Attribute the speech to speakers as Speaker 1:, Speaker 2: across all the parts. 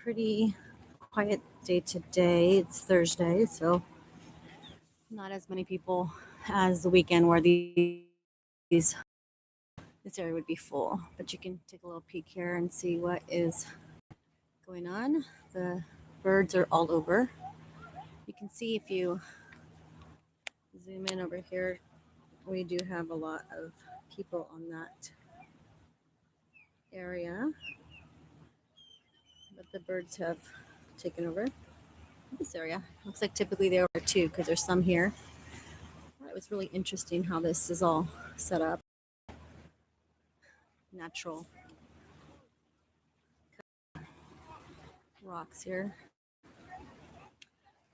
Speaker 1: pretty quiet day today. It's Thursday, so not as many people as the weekend where this area would be full. But you can take a little peek here and see what is going on. The birds are all over. You can see if you zoom in over here, we do have a lot of people on that area. But the birds have taken over this area. Looks like typically they are too, because there's some here. It was really interesting how this is all set up. Natural rocks here.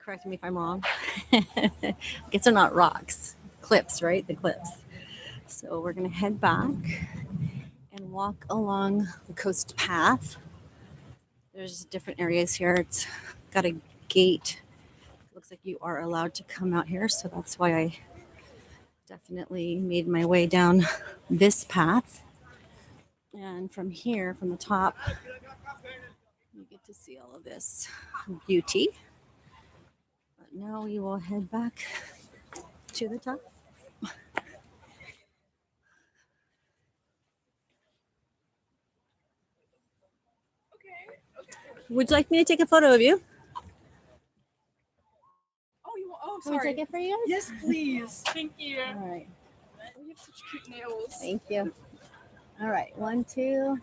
Speaker 1: Correct me if I'm wrong. I guess they're not rocks, cliffs, right? The cliffs. So we're gonna head back and walk along the coast path. There's different areas here. It's got a gate. Looks like you are allowed to come out here, so that's why I definitely made my way down this path. And from here, from the top, you get to see all of this beauty. But now we will head back to the top. Would you like me to take a photo of you?
Speaker 2: Oh,
Speaker 1: Can we
Speaker 2: sorry.
Speaker 1: take it for you guys?
Speaker 2: Yes, please. Thank you.
Speaker 1: All right.
Speaker 2: You have such cute nails.
Speaker 1: Thank you. All right. 1, 2.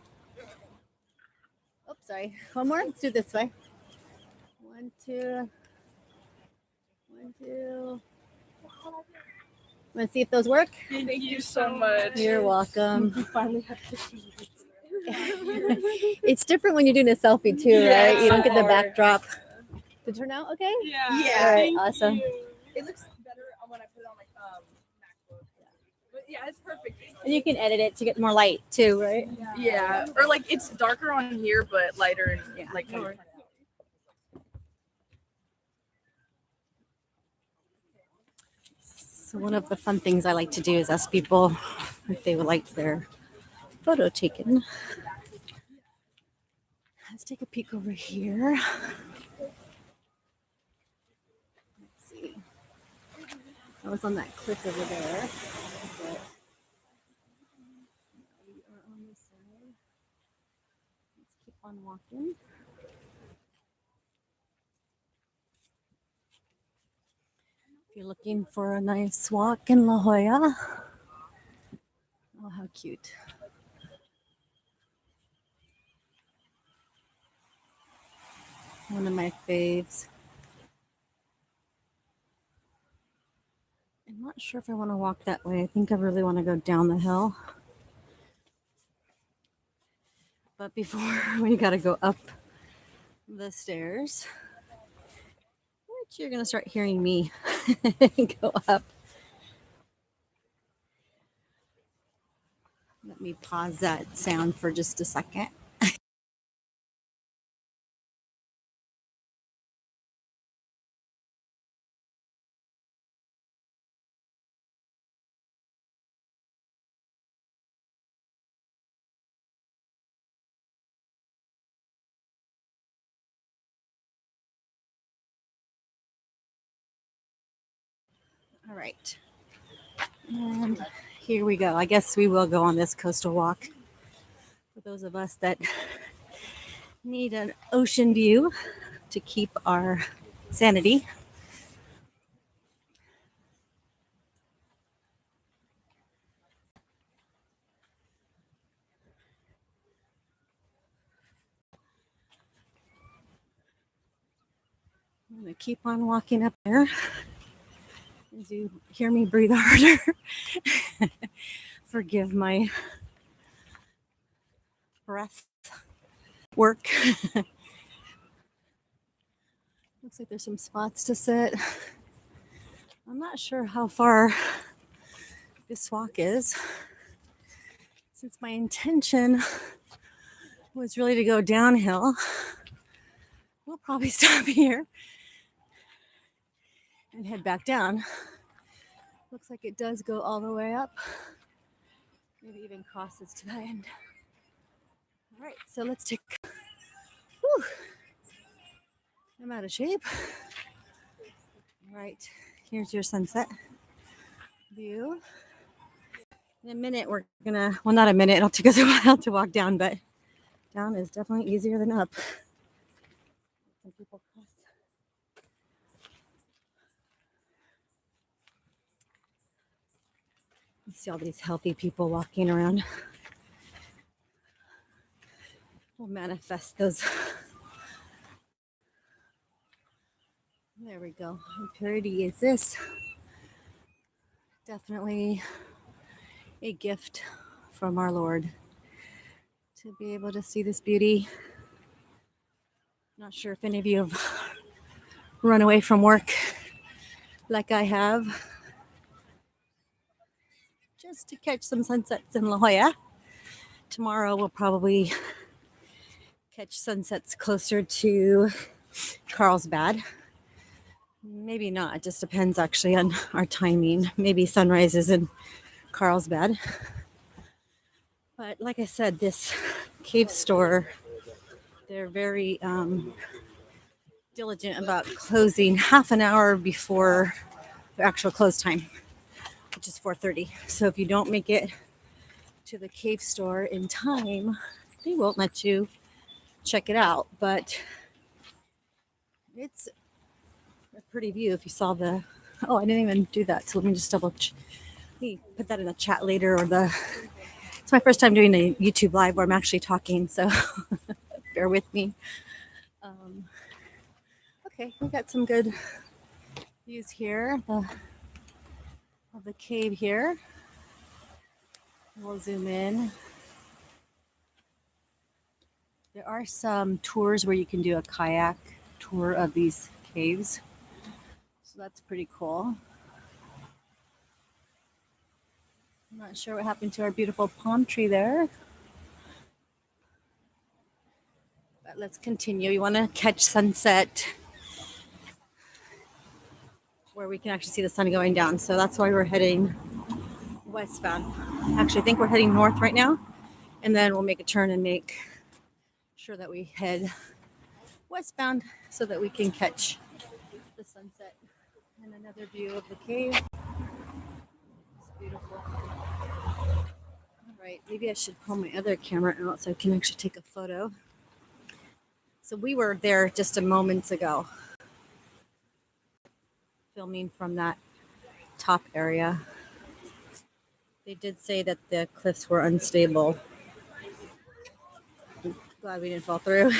Speaker 1: Oops, sorry. One more. Let's do this way. 1, 2. 1, 2. Want to see if those work?
Speaker 2: Thank you so much.
Speaker 1: You're welcome.
Speaker 2: You finally have to see it.
Speaker 1: It's different when you're doing a selfie too,
Speaker 2: Yeah,
Speaker 1: right? You don't get the
Speaker 2: or-
Speaker 1: backdrop. Did it turn out okay?
Speaker 2: Yeah.
Speaker 1: All right,
Speaker 2: Thank
Speaker 1: awesome.
Speaker 2: you. It looks better when I put it on MacBook. But yeah, it's perfect.
Speaker 1: And you can edit it to get more light too, right?
Speaker 2: Yeah. Or like it's darker on here, but lighter and like more.
Speaker 1: So one of the fun things I like to do is ask people if they would like their photo taken. Let's take a peek over here. Let's see. I was on that cliff over there. But we are on this side. Let's keep on walking. If you're looking for a nice walk in La Jolla, oh, how cute. One of my faves. I'm not sure if I want to walk that way. I think I really want to go down the hill. But before, we got to go up the stairs, which you're going to start hearing me go up. Let me pause that sound for just a second. All right. And here we go. I guess we will go on this coastal walk. For those of us that need an ocean view to keep our sanity. I'm going to keep on walking up there. As you hear me breathe harder, forgive my breath work. Looks like there's some spots to sit. I'm not sure how far this walk is, since my intention was really to go downhill. We'll probably stop here and head back down. Looks like it does go all the way up. Maybe even crosses to the end. All right, so let's take. Whew, I'm out of shape. All right, here's your sunset view. In a minute, we're gonna, well, not a minute, it'll take us a while to walk down, but down is definitely easier than up. Some people cross. You see all these healthy people walking around. We'll manifest those. There we go. How pretty is this? Definitely a gift from our Lord to be able to see this beauty. Not sure if any of you have run away from work like I have, just to catch some sunsets in La Jolla. Tomorrow we'll probably catch sunsets closer to Carlsbad. Maybe not. It just depends actually on our timing. Maybe sunrises in Carlsbad. But like I said, this cave store, they're very diligent about closing half an hour before the actual close time, which is 4:30. So if you don't make it to the cave store in time, they won't let you check it out. But it's a pretty view if you saw the, oh, I didn't even do that. So let me just let me put that in the chat later, or it's my first time doing a YouTube live where I'm actually talking. So bear with me. Okay, we got some good views here of the cave here. We'll zoom in. There are some tours where you can do a kayak tour of these caves. So that's pretty cool. I'm not sure what happened to our beautiful palm tree there. But let's continue. You want to catch sunset where we can actually see the sun going down. So that's why we're heading westbound. Actually, I think we're heading north right now. And then we'll make a turn and make sure that we head westbound so that we can catch the sunset. And another view of the cave. It's beautiful. All right, maybe I should pull my other camera out so I can actually take a photo. So we were there just a moment ago, filming from that top area. They did say that the cliffs were unstable. I'm glad we didn't fall through.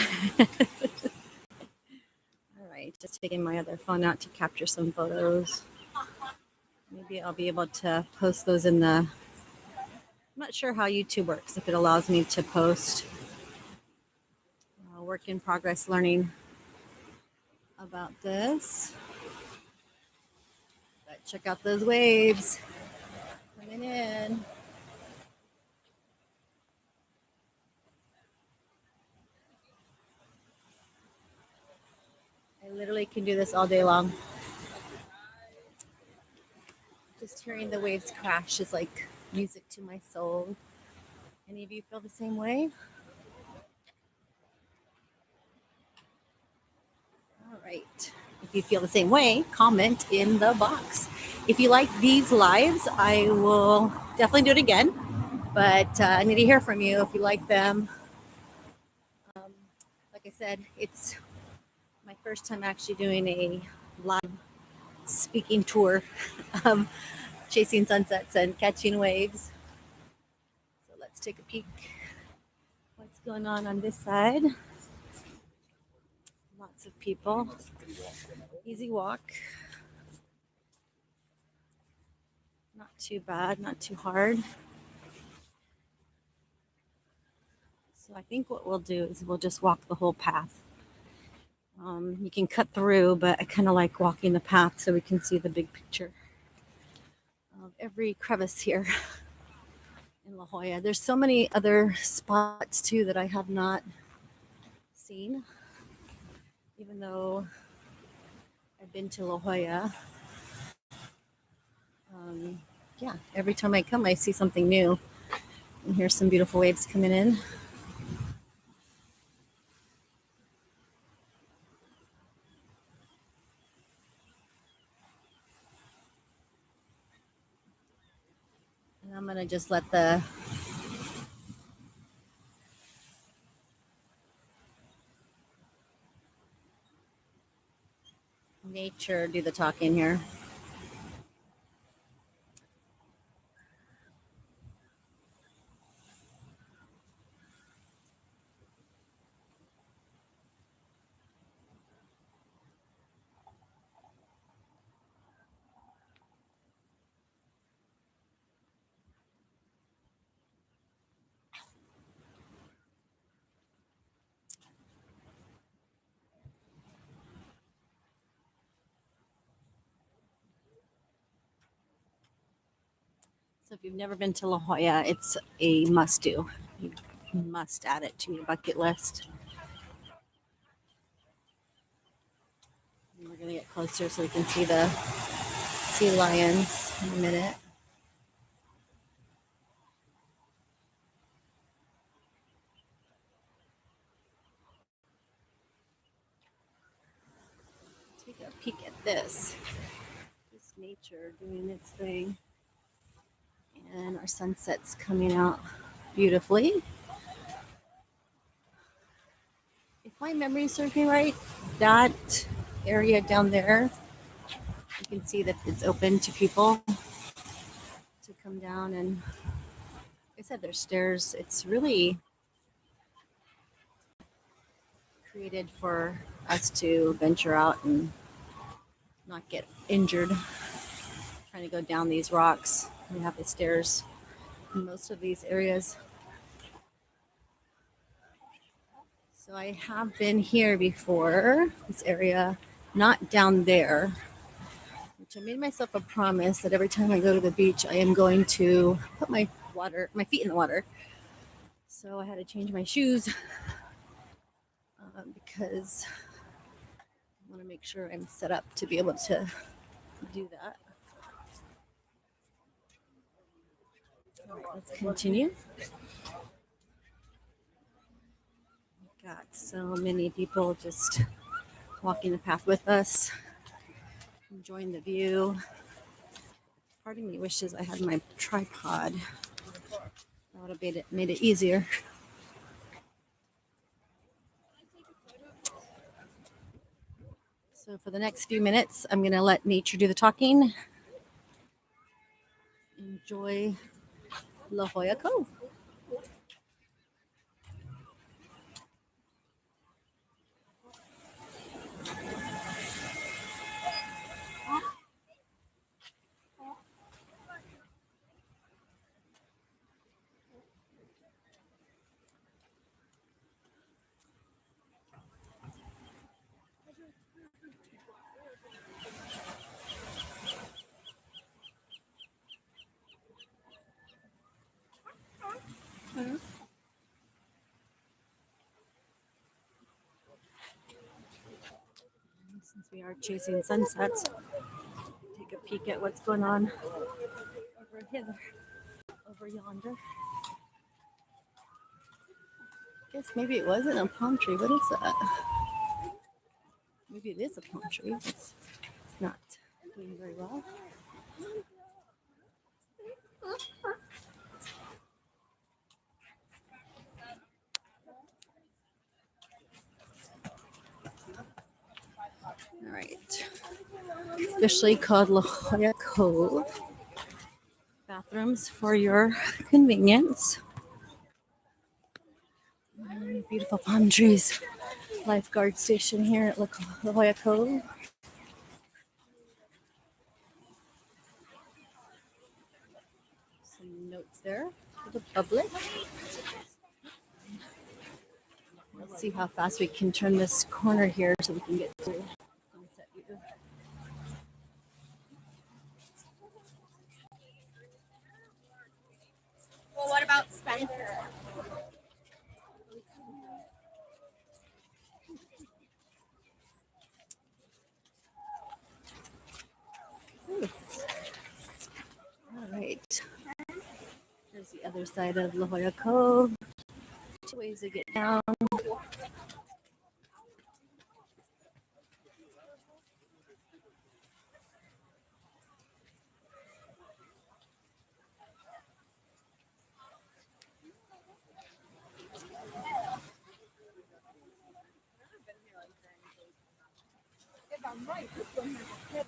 Speaker 1: All right, just taking my other phone out to capture some photos. Maybe I'll be able to post those in the, I'm not sure how YouTube works, if it allows me to post. Work in progress learning about this. But check out those waves coming in. I literally can do this all day long. Just hearing the waves crash is like music to my soul. Any of you feel the same way? All right. If you feel the same way, comment in the box. If you like these lives, I will definitely do it again. But I need to hear from you if you like them. Like I said, it's my first time actually doing a live speaking tour of chasing sunsets and catching waves. So let's take a peek. What's going on this side? Lots of people. Easy walk. Not too bad, not too hard. So I think what we'll do is we'll just walk the whole path. You can cut through, but I kind of like walking the path so we can see the big picture of every crevice here in La Jolla. There's so many other spots too that I have not seen, even though I've been to La Jolla. Yeah, every time I come, I see something new. And here's some beautiful waves coming in. going to just let the nature do the talking here. So if you've never been to La Jolla, it's a must do. You must add it to your bucket list. And we're going to get closer so we can see the sea lions in a minute. Take a peek at this. Just nature doing its thing. And our sunset's coming out beautifully. If my memory serves me right, that area down there, you can see that it's open to people to come down. And like I said, there's stairs. It's really created for us to venture out and not get injured trying to go down these rocks. We have the stairs in most of these areas. So I have been here before, this area, not down there, which I made myself a promise that every time I go to the beach, I am going to put my feet in the water. So I had to change my shoes because I want to make sure I'm set up to be able to do that. All right, let's continue. Got so many people just walking the path with us, enjoying the view. Part of me wishes I had my tripod. That would have made it easier. So for the next few minutes, I'm going to let nature do the talking. Enjoy La Jolla Cove. Since we are chasing sunsets, take a peek at what's going on over here, over yonder. I guess maybe it wasn't a palm tree. What is that? Maybe it is a palm tree. It's not doing very well. All right. Officially called La Jolla Cove. Bathrooms for your convenience. Beautiful palm trees. Lifeguard station here at La Jolla Cove. Some notes there for the public. Let's see how fast we can turn this corner here so we can get to sunset view.
Speaker 2: Well, what about Spencer?
Speaker 1: All right. There's the other side of La Jolla Cove. Two ways to get down.
Speaker 2: I'm right. This one has a head.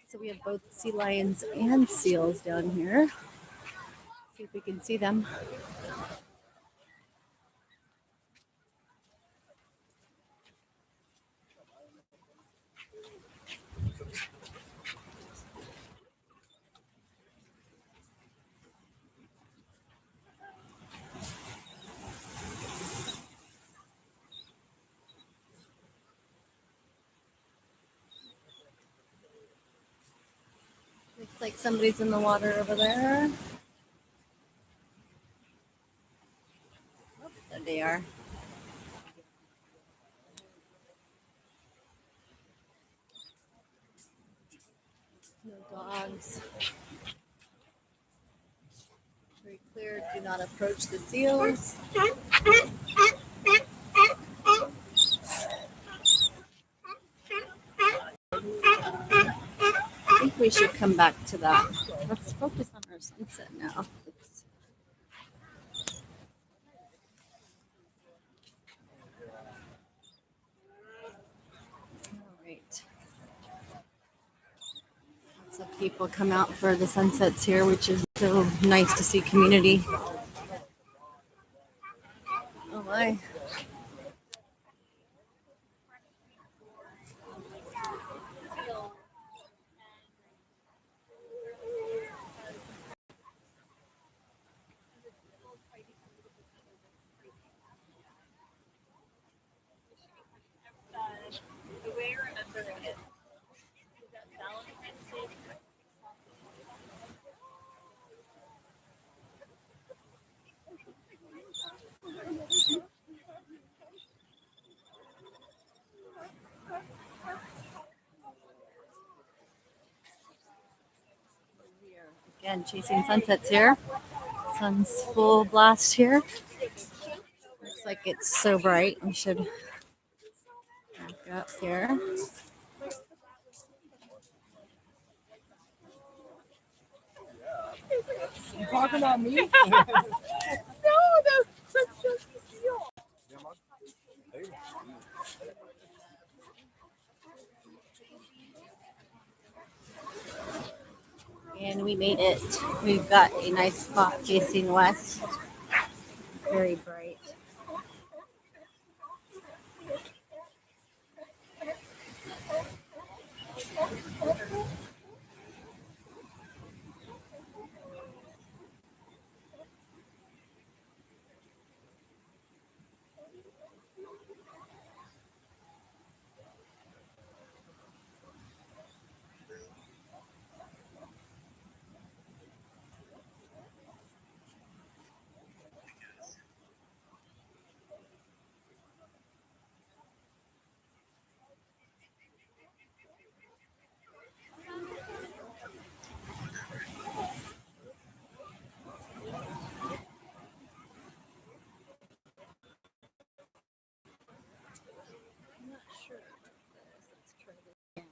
Speaker 1: So we have both sea lions and seals down here. See if we can see them. Looks like somebody's in the water over there. Oh, there they are. No dogs. Very clear. Do not approach the seals. I think we should come back to that. Let's focus on our sunset now. Oops. All right. Lots of people come out for the sunsets here, which is so nice to see community. Oh my.
Speaker 2: The way I remember it is that Valentine's Day.
Speaker 1: Again, chasing sunsets here. Sun's full blast here. Looks like it's so bright. We should back up here.
Speaker 2: You talking about me? No, that's just the seal.
Speaker 1: And we made it. We've got a nice spot facing west. Very bright. I'm not sure about this. Let's try this again.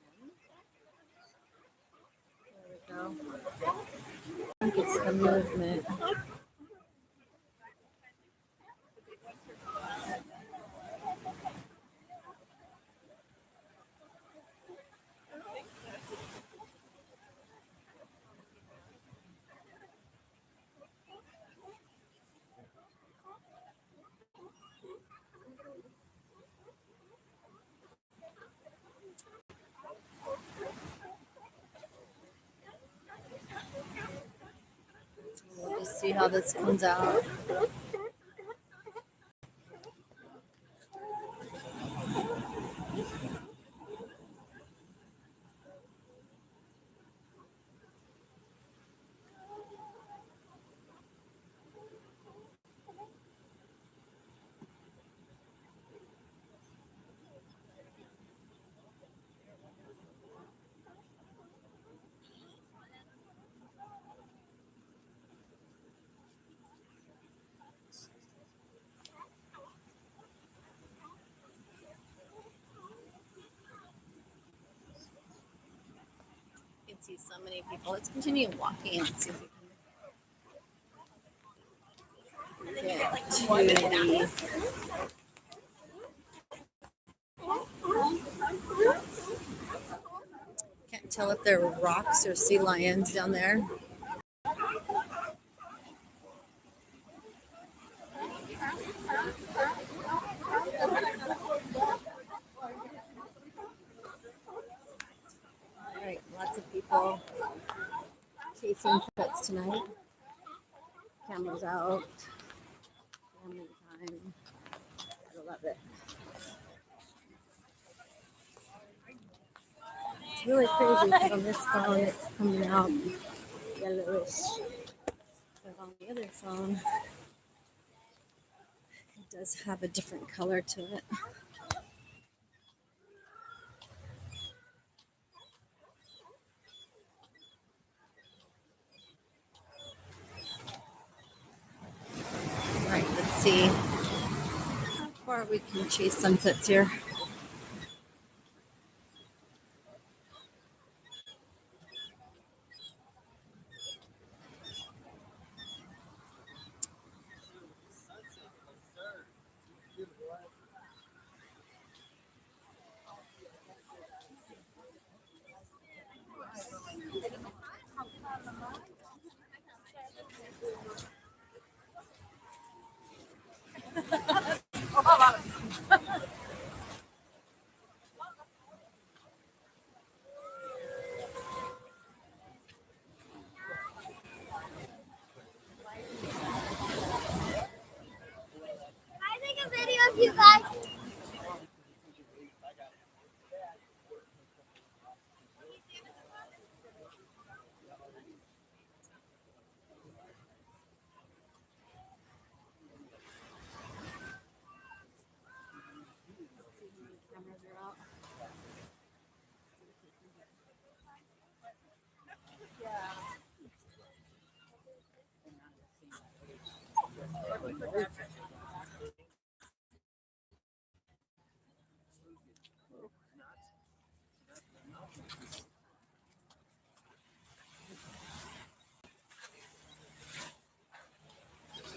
Speaker 1: There we go. I think it's the movement. We'll just see how this comes out. You can see so many people. Let's continue walking and see if we can get to the tell if there are rocks or sea lions down there. All right, lots of people chasing pets tonight. Cameras out. Family time. I love it. It's really crazy because on this phone it's coming out yellowish. But on the other phone, it does have a different color to it. All right, let's see how far we can chase sunsets here.
Speaker 3: I take a video of you guys.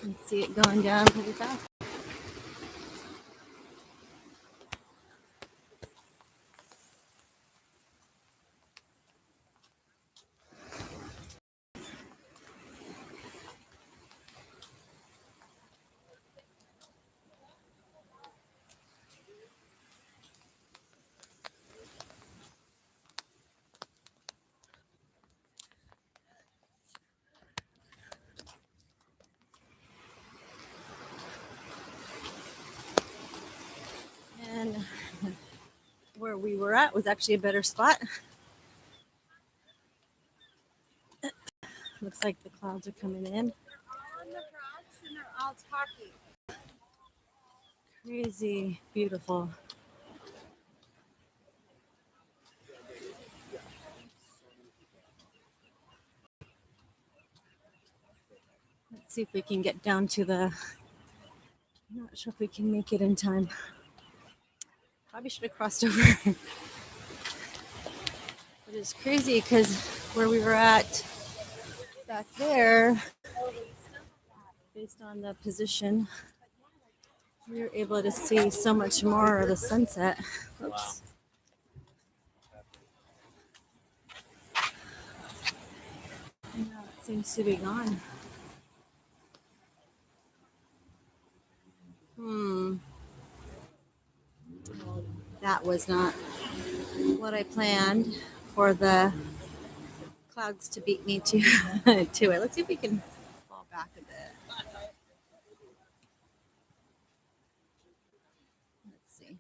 Speaker 1: Let's see it going down pretty fast. And where we were at was actually a better spot. Looks like the clouds are coming in.
Speaker 3: They're all on the rocks and they're all talking.
Speaker 1: Crazy beautiful. Let's see if we can get down to the. I'm not sure if we can make it in time. Probably should have crossed over. But it's crazy because where we were at back there, based on the position, we were able to see so much more of the sunset. Oops. Now it seems to be gone. That was not what I planned for the clouds to beat me to to it. Let's see if we can fall back a bit. Let's see.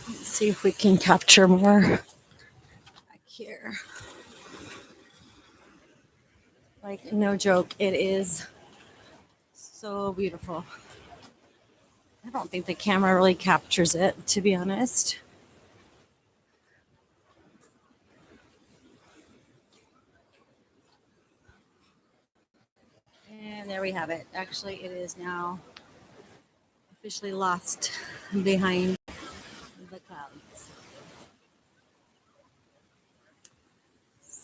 Speaker 1: Let's see if we can capture more back here. Like, no joke, it is so beautiful. I don't think the camera really captures it, to be honest. And there we have it. Actually, it is now officially lost behind the clouds.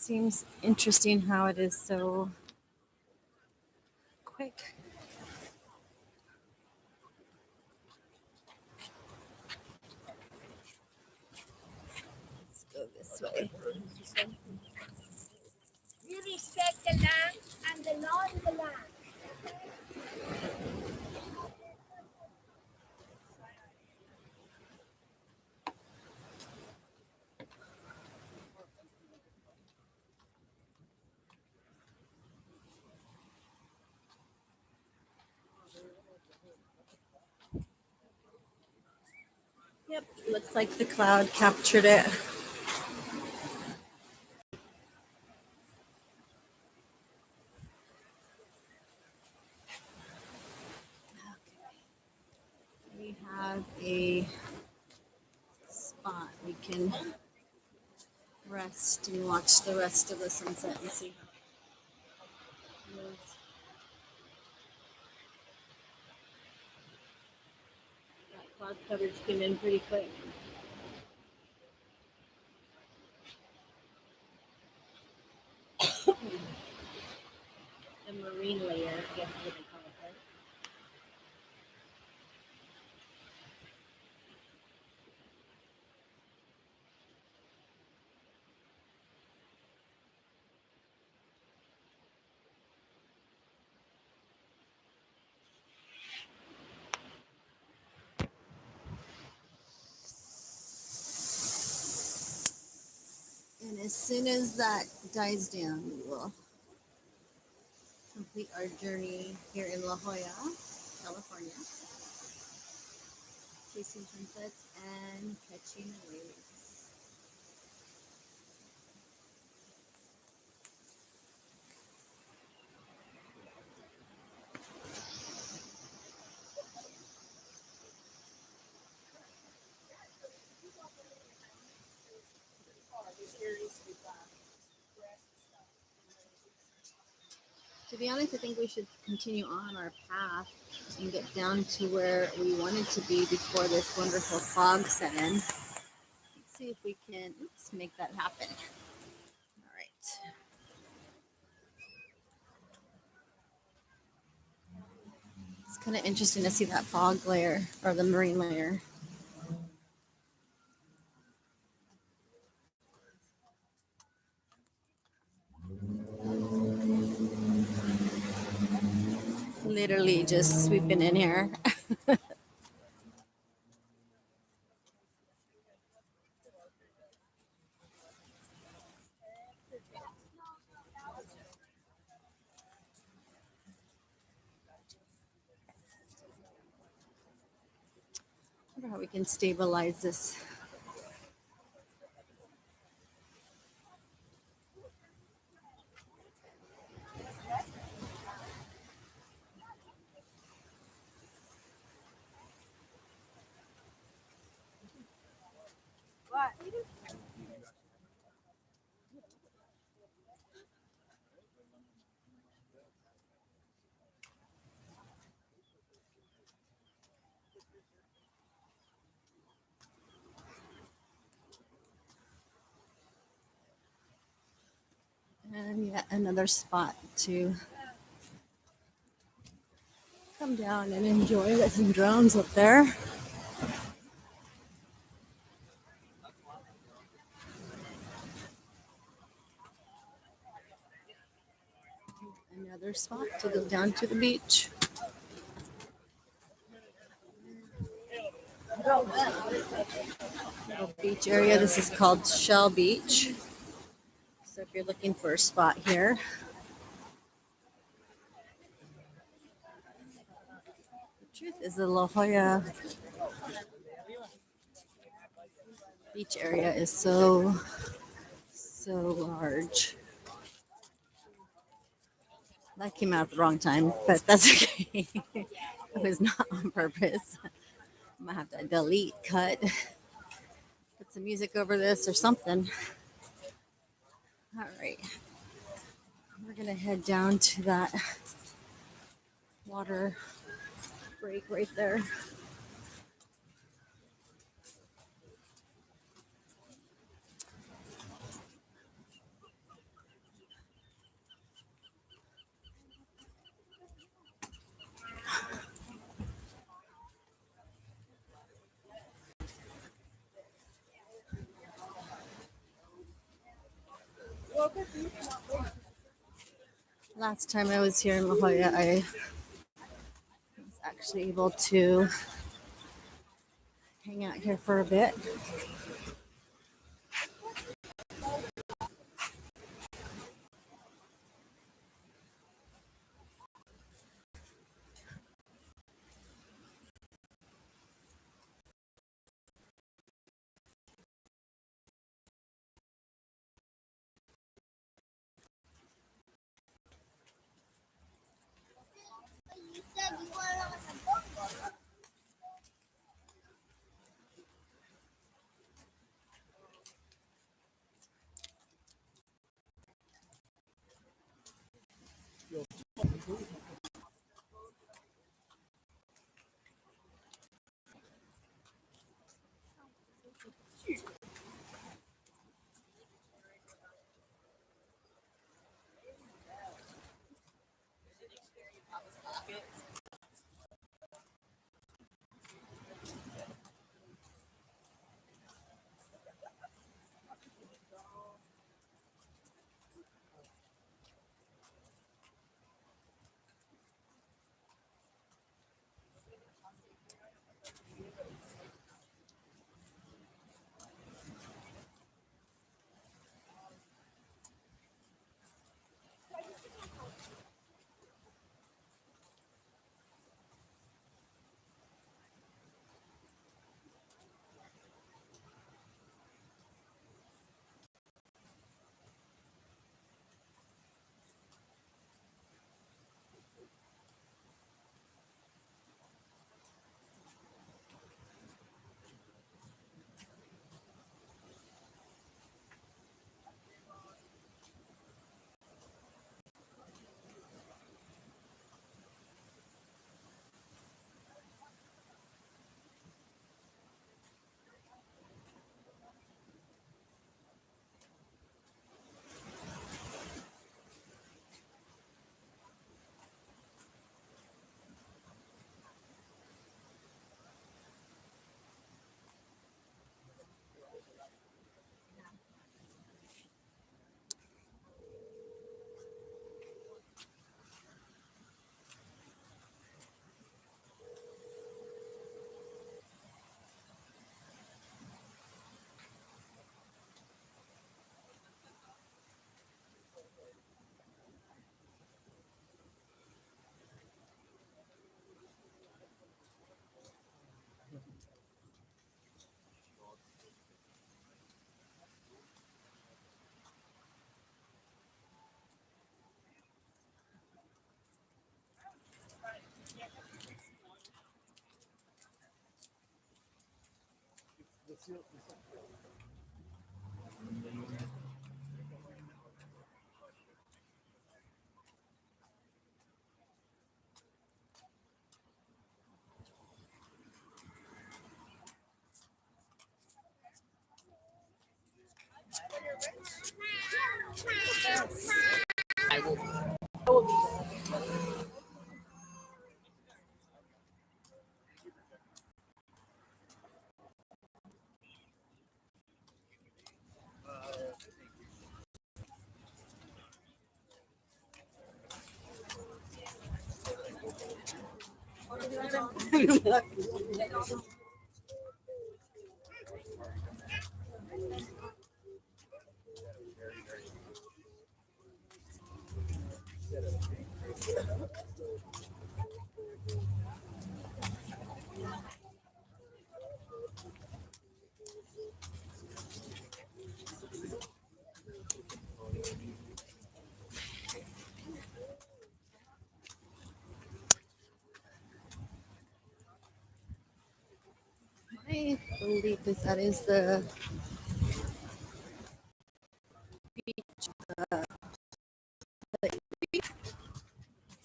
Speaker 1: seems interesting how it is so quick. Let's go this way.
Speaker 3: We respect the land and the law of the land.
Speaker 1: Yep, looks like the cloud captured it. We have a spot we can rest and watch the rest of the sunset and see how it moves. That cloud coverage came in pretty quick. The marine layer, I guess is what they call it, right? And as soon as that dies down, we will complete our journey here in La Jolla, California, chasing sunsets and catching waves. To be honest, I think we should continue on our path and get down to where we wanted to be before this wonderful fog set in. Let's see if we can make that happen. All right. It's kind of interesting to see that fog layer or the marine layer. Literally just sweeping in here. I wonder how we can stabilize this.
Speaker 2: What?
Speaker 1: And yet another spot to come down and enjoy. Got some drones up there. Another spot to go down to the beach. Little beach area. This is called Shell Beach. So if you're looking for a spot here, the truth is the La Jolla beach area is so large. That came out at the wrong time, but that's okay. It was not on purpose. I'm gonna have to delete, cut, put some music over this or something. All right. We're gonna head down to that water break right there. Last time I was here in La Jolla, I was actually able to hang out here for a bit. I believe that is the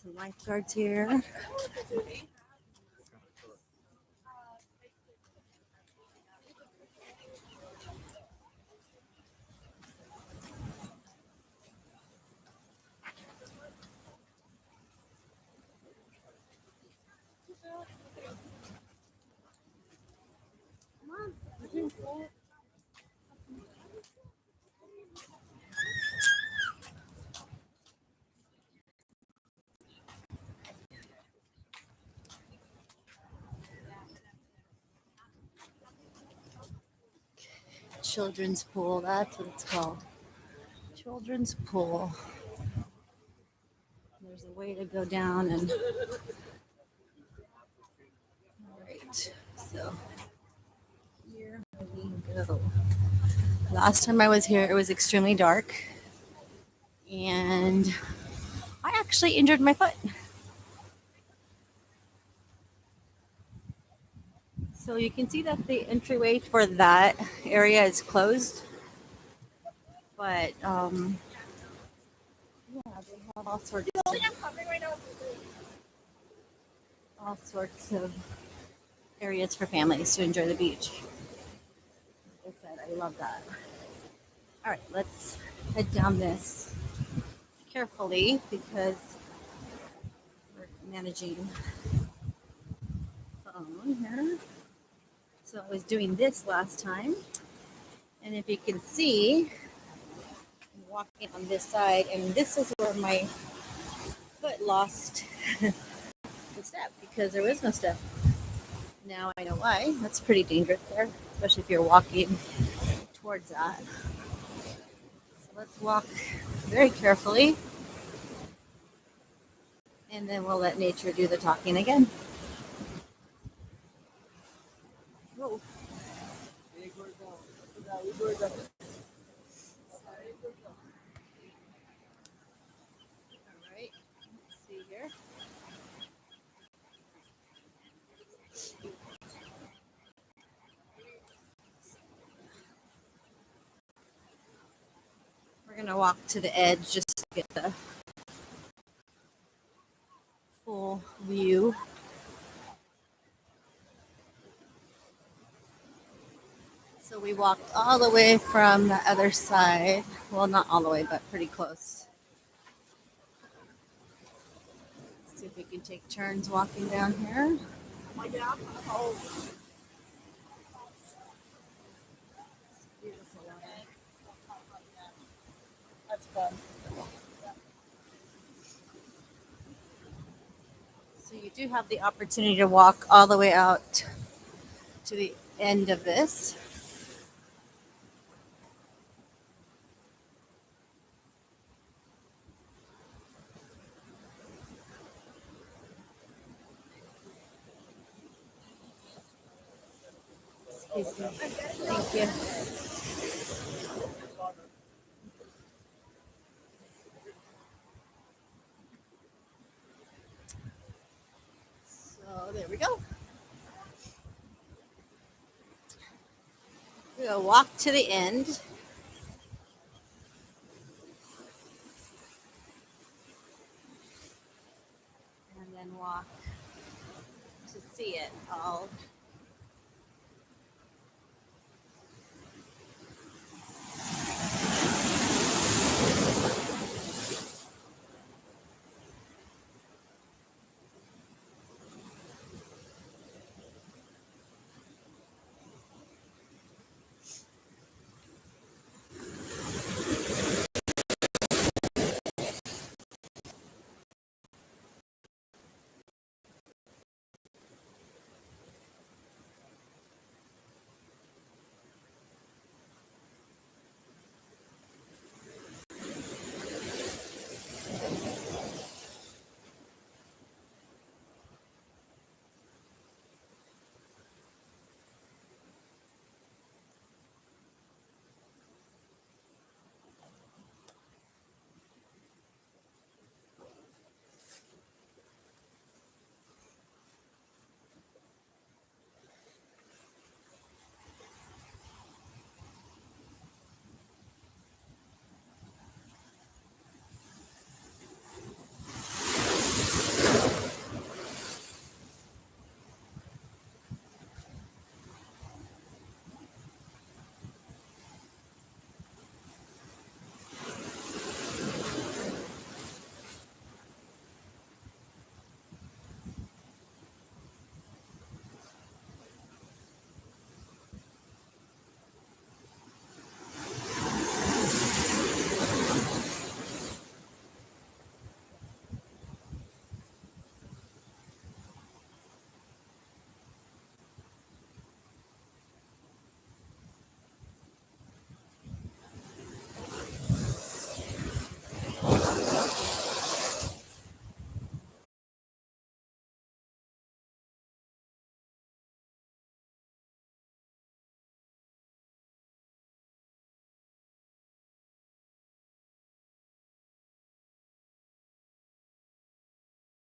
Speaker 1: some lifeguards here. children's pool. That's what it's called. Children's pool. There's a way to go down and. All right. So here we go. Last time I was here, it was extremely dark, and I actually injured my foot. So you can see that the entryway for that area is closed, but yeah, they have all sorts of areas for families to enjoy the beach. Like I said, I love that. All right, let's head down this carefully because we're managing phone here. So I was doing this last time, and if you can see, I'm walking on this side, and this is where my foot lost the step because there was no step. Now I know why. That's pretty dangerous there, especially if you're walking towards that. So let's walk very carefully, and then we'll let nature do the talking again. Whoa. All right, let's see here. We're gonna walk to the edge just to get the full view. So we walked all the way from the other side. Well, not all the way, but pretty close. Let's see if we can take turns walking down here. Beautiful water.
Speaker 2: That's fun.
Speaker 1: So you do have the opportunity to walk all the way out to the end of this. Excuse me. Thank you. So there we go. We'll walk to the end. And then walk to see it all